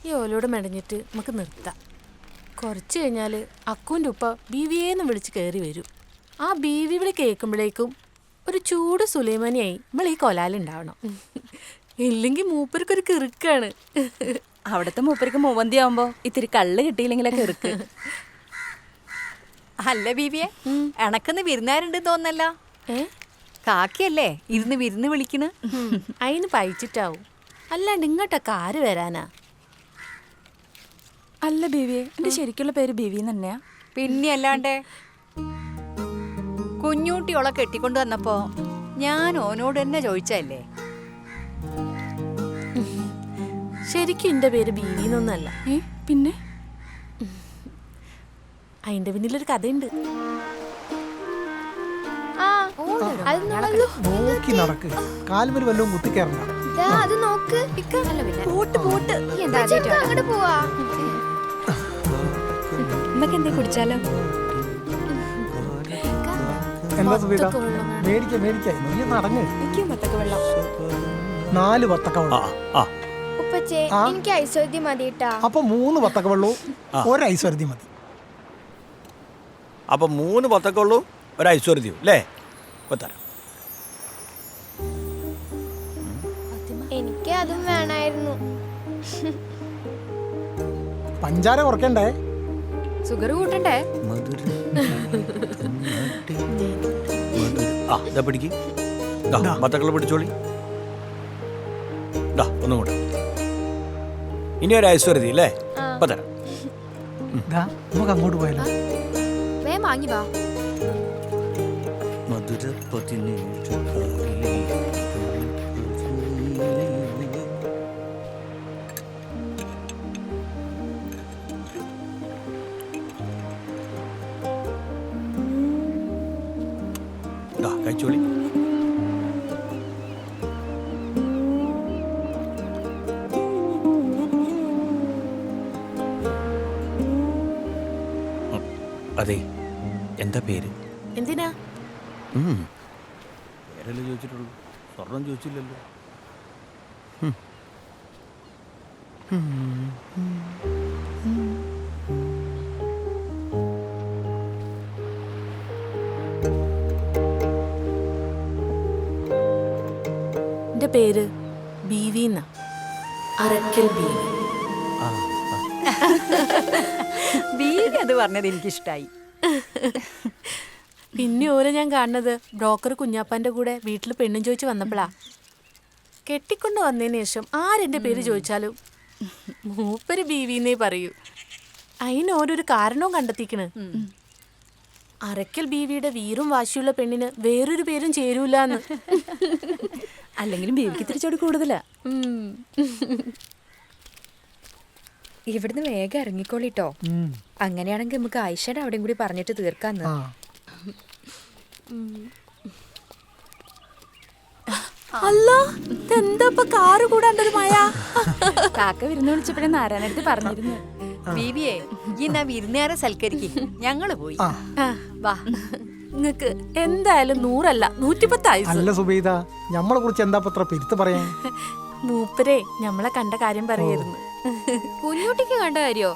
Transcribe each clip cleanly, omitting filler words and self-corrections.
ഈ ഓലോട് മെടഞ്ഞിട്ട് നമുക്ക് നിർത്താം. കുറച്ച് കഴിഞ്ഞാൽ അക്കുവിൻ്റെ ഉപ്പ ബീവിയേന്ന് വിളിച്ച് കയറി വരും. ആ ബീവി വിളി കേൾക്കുമ്പോഴേക്കും ഒരു ചൂട് സുലൈമാനിയായി നമ്മൾ ഈ കൊലാലുണ്ടാവണം. ഇല്ലെങ്കിൽ മൂപ്പർക്കൊരു കിറുക്കാണ്. അവിടുത്തെ മൂപ്പർക്ക് മൂവന്തി ആവുമ്പോ ഇത്തിരി കള്ള് കിട്ടിയില്ലെങ്കിലൊക്കെ ഇറുക്ക്. അല്ല ബീവിയെ, എണക്കുന്ന് വിരുന്നാരുണ്ട് തോന്നല്ലോ. കാക്കയല്ലേ ഇരുന്ന് വിരുന്ന് വിളിക്കണ്? അതിന് പഴിച്ചിട്ടാവും, അല്ലാണ്ട് ഇങ്ങോട്ടൊക്കെ ആര് വരാനാ? അല്ല ബീവിയെ, എന്റെ ശരിക്കുള്ള പേര് ബീവി തന്നെയാ. പിന്നെ അല്ലാണ്ടേ, കുഞ്ഞൂട്ടിയോളെ കെട്ടിക്കൊണ്ട് വന്നപ്പോ ഞാൻ ഓനോട് തന്നെ ചോദിച്ചല്ലേ. ശരിക്കും എൻ്റെ പേര് ബീവിന്നൊന്നല്ല. പിന്നെ അതിന്റെ പിന്നിലൊരു കഥയുണ്ട്. നോക്കി നടക്ക്, കാൽമേൽ വല്ലതും കുത്തിക്കേറണ്ട. എന്താ കുടിച്ചാലോ? എന്താ സുബീത? മേടിക്ക നീ നടങ്ങ്. 4 വത്തക്ക വെള്ളം. എനിക്ക് ഐശ്വര്യ മതി. അപ്പൊ 3 വത്തക്ക വെള്ളവും 1 ഐശ്വര്യ മതി. അപ്പൊ 3 വത്തക്ക വെള്ളവും 1 ഐശ്വര്യവും അല്ലേ? എനിക്ക് അതും വേണമായിരുന്നു. പഞ്ചാര കുറയ്ക്കണ്ടേ? സുഗർ കൂട്ടണ്ടേ? പിടിക്ക്, വത്തക്കള പിടിച്ചോളി. ഒന്നും കൂടെ. ഇനി 1 ഐശ്വര്യ അല്ലേ? ഇപ്പൊ തരാം. നമുക്ക് അങ്ങോട്ട് പോയാലോ? വാങ്ങി വാ. കഴിച്ചോളി. അതെ, എന്താ പേര്? എന്തിനാ പേരല്ലേ ചോദിച്ചിട്ടുള്ളൂ, സ്വർണം ചോദിച്ചില്ലല്ലോ. എൻ്റെ പേര് ബീവി എന്നാ. അറക്കൽ ബീവി. ബീവി അത് പറഞ്ഞത് എനിക്കിഷ്ടായി. പിന്നെ ഓരോ ഞാൻ കാണുന്നത് ബ്രോക്കർ കുഞ്ഞാപ്പാന്റെ കൂടെ വീട്ടിൽ പെണ്ണും ചോദിച്ചു വന്നപ്പോഴാ. കെട്ടിക്കൊണ്ട് വന്നതിന് ശേഷം ആരെന്റെ പേര് ചോദിച്ചാലും മൂപ്പര് ബീവിന്നേ പറയൂ. അതിന് ഓരോരു കാരണവും കണ്ടെത്തിക്കണ്. അറക്കൽ ബീവിയുടെ വീറും വാശിയുള്ള പെണ്ണിന് വേറൊരു പേരും ചേരൂലെന്ന്. അല്ലെങ്കിലും ബീവിക്ക് തിരിച്ചോട് കൂടുതലാ. ഇവിടുന്ന് വേഗം ഇറങ്ങിക്കോളിട്ടോ. അങ്ങനെയാണെങ്കിൽ നമുക്ക് ആയിഷയുടെ അവിടെയും കൂടി പറഞ്ഞിട്ട് തീർക്കാന്ന്. അല്ല, എന്താ കാറ് കൂടാണ്ടൊരു മഴ? കാക്ക വിരുന്ന് വിളിച്ചപ്പോഴേ നാരായണടുത്ത് പറഞ്ഞിരുന്നു. ബീവിയെ, ഇന്നാ വിരുന്നുകാരെ സൽക്കരിക്ക്, ഞങ്ങള് പോയി. വാ, നിങ്ങക്ക് എന്തായാലും 100 അല്ല 110 ആയുസ്. അല്ല സുബൈദ, നമ്മളെ കുറിച്ച് എന്താ പത്ര പെരുത്ത് പറയാൻ? മൂപ്പരെ നമ്മളെ കണ്ട കാര്യം പറയായിരുന്നു. കുഞ്ഞൂട്ടിക്ക് കണ്ട കാര്യോ?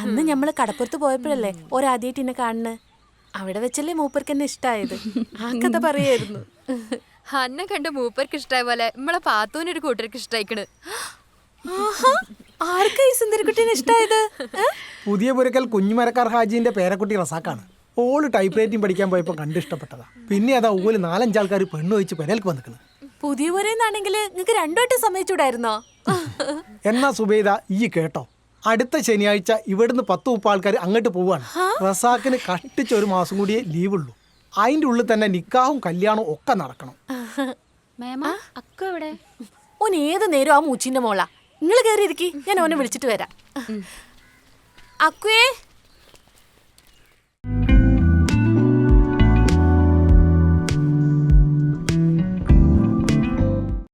അന്ന് ഞമ്മള് കടപ്പുറത്ത് പോയപ്പോഴല്ലേ ഒരാദ്യമായിട്ട് എന്നെ കാണുന്നത്. അവിടെ വെച്ചല്ലേ മൂപ്പർക്ക് എന്നെ ഇഷ്ടായത്. ആ കഥ പറയായിരുന്നു. അന്നെ കണ്ട് മൂപ്പർക്ക് ഇഷ്ടായ പോലെ നമ്മളെ പാത്തൂനൊരു കൂട്ടർക്ക് ഇഷ്ടായിക്കണ്. ആർക്കാ ഈ സുന്ദരക്കുട്ടീനെ ഇഷ്ടായത്? പുതിയ പുരക്കൽ കുഞ്ഞുമരക്കാർ ഹാജിന്റെ പേരക്കുട്ടി റസാക്കാണ്. ഓള് ടൈപ്പ് റൈറ്റിംഗ് പഠിക്കാൻ പോയപ്പോ കണ്ടിഷ്ടപ്പെട്ടതാ. പിന്നെ അതാ ഓല് 4-5 ആൾക്കാർ പെണ്ണ് വെച്ച് പെരേൽക്ക് വന്നിക്കണ്. പുതിയ പുരന്നാണെങ്കിൽ നിങ്ങൾക്ക് 2 വട്ടം സമ്മതിച്ചൂടായിരുന്നോ? എന്നാ സുബൈദ, ഈ കേട്ടോ, അടുത്ത ശനിയാഴ്ച ഇവിടുന്ന് 10-30 ആൾക്കാർ അങ്ങോട്ട് പോവാണ്. റസാക്കിന് കഷ്ടിച്ച് 1 മാസം കൂടിയേ ലീവുള്ളൂ. അതിൻ്റെ ഉള്ളിൽ തന്നെ നിക്കാഹും കല്യാണവും ഒക്കെ നടക്കണം. ഓൻ ഏത് നേരം ആ മൂച്ചിന്റെ മോളാ. നിങ്ങൾ കയറിയിരിക്കി, ഞാൻ ഓനെ വിളിച്ചിട്ട് വരാം. അക്കുവേ,